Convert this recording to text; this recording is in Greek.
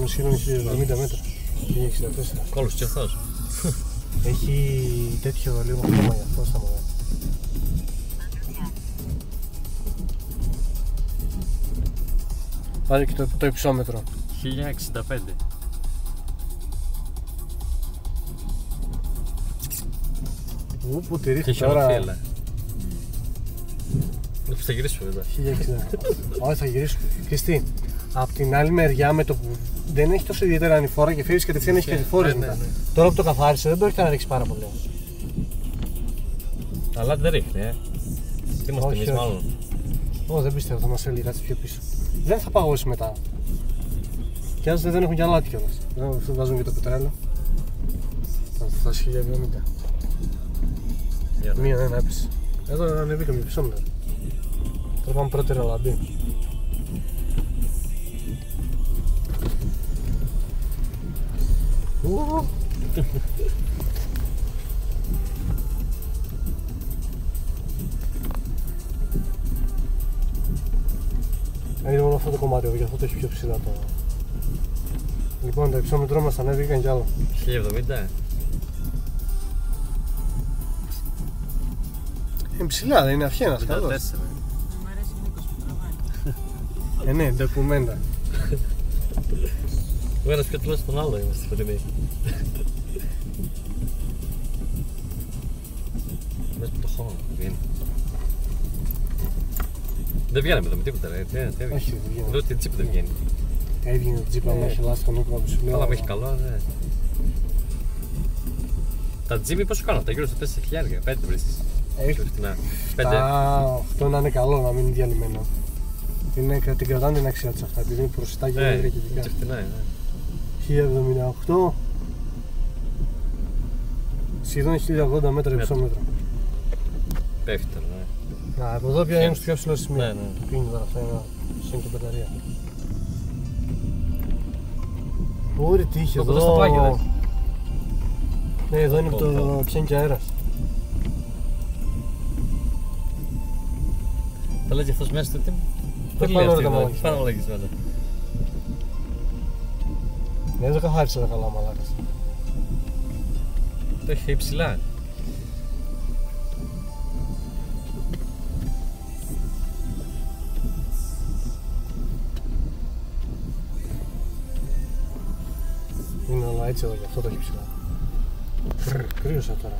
με σύλλον 1070 μέτρα. 1064. Κόλλος και αυτός. Έχει τέτοιο λίγο χρώμα γι' αυτό στα μωρά. Πάρε και το υψόμετρο. 1065. Που τη ρίχνει Και τώρα. χιονοφύλλα. Θα γυρίσουμε μετά. 1060. Όχι, θα γυρίσουμε. Χριστί, απ' την άλλη μεριά με το που δεν έχει τόσο ιδιαίτερα ανηφόρα και φεύγει κατευθείαν έχει κατηφόρες μετά. Ναι. Τώρα που το καθάρισε δεν πρόκειται να ρίξει πάρα πολύ. Αλλά δεν ρίχνει, Τι είμαστε Όχι, εμείς όχι. μάλλον. Ω, δεν πιστεύω, θα μας έλεγε κάτι πιο πίσω. Δεν θα παγώσει μετά. Και αν δεν έχουν κι αλάτι κιόλας. Δεν βάζουν και το πετρέλαιο. Θα 1070. Για να- Μία ένα έπεσε. Εδώ ανεβήκαμε πίσω μετά. Τώρα πάμε πρώτη ρολαντή. Είναι μόνο αυτό το κομμάτι εδώ, γι' αυτό το έχει πιο ψηλά το. Λοιπόν, το υψόμετρό μας ανέβηκαν κι άλλο. 1070. Είναι ψηλά, δεν είναι αρχαίρας, καλώς. 54. Μ' αρέσει ο Νίκος που τραβάει. Ναι, ντοκουμέντα. Ο ένας πιο τουλάχιστον τον άλλο είμαστε φωτεινοί. Μέσα από το χώρο βγαίνει. Δεν βγαίναμε εδώ με τίποτα ρε. Τι έβγαινε. Όχι, δεν βγαίνει. Εδώ την τσίπη δεν βγαίνει. Έβγαινε το τζίπα, με έχει λάθει τον Νίκο που σου λέω. Αλλά με έχει καλό, ναι. Τα τζίμι πόσο κάνουν, τα γύρω στα 4.000, 5 βρίσκεις. Έχει Πιο φτηνά. 5. αυτό να είναι καλό, να μην είναι διαλυμένο. Την κρατάνε την αξία τους αυτά, επειδή είναι προσιτά και είναι Και ειδικά. φτηνά, ναι. 1078. Σχεδόν 1080 μέτρα Ναι. υψόμετρο. Πέφτει τώρα, ναι. Να, από εδώ πια είναι στο πιο ψηλό σημείο. Ναι, ναι. Πίνει τώρα αυτό ένα σύν και μπαταρία. Ωρε τι είχε Το εδώ. στο πλάγι, δε. Ναι, εδώ είναι που το Αυτό. πιάνει και αέρας. Τα λέγει αυτός μέσα στο τι. Δεν λέει πάνε αυτή όλα τα εδώ, μαλακισμένα. πάνε μαλακισμένα. Ναι, δεν καθάρισε τα καλά μαλάκας. Το έχει υψηλά. Είναι όλα έτσι εδώ, γι' αυτό το έχει ψηλά. Κρύωσα τώρα.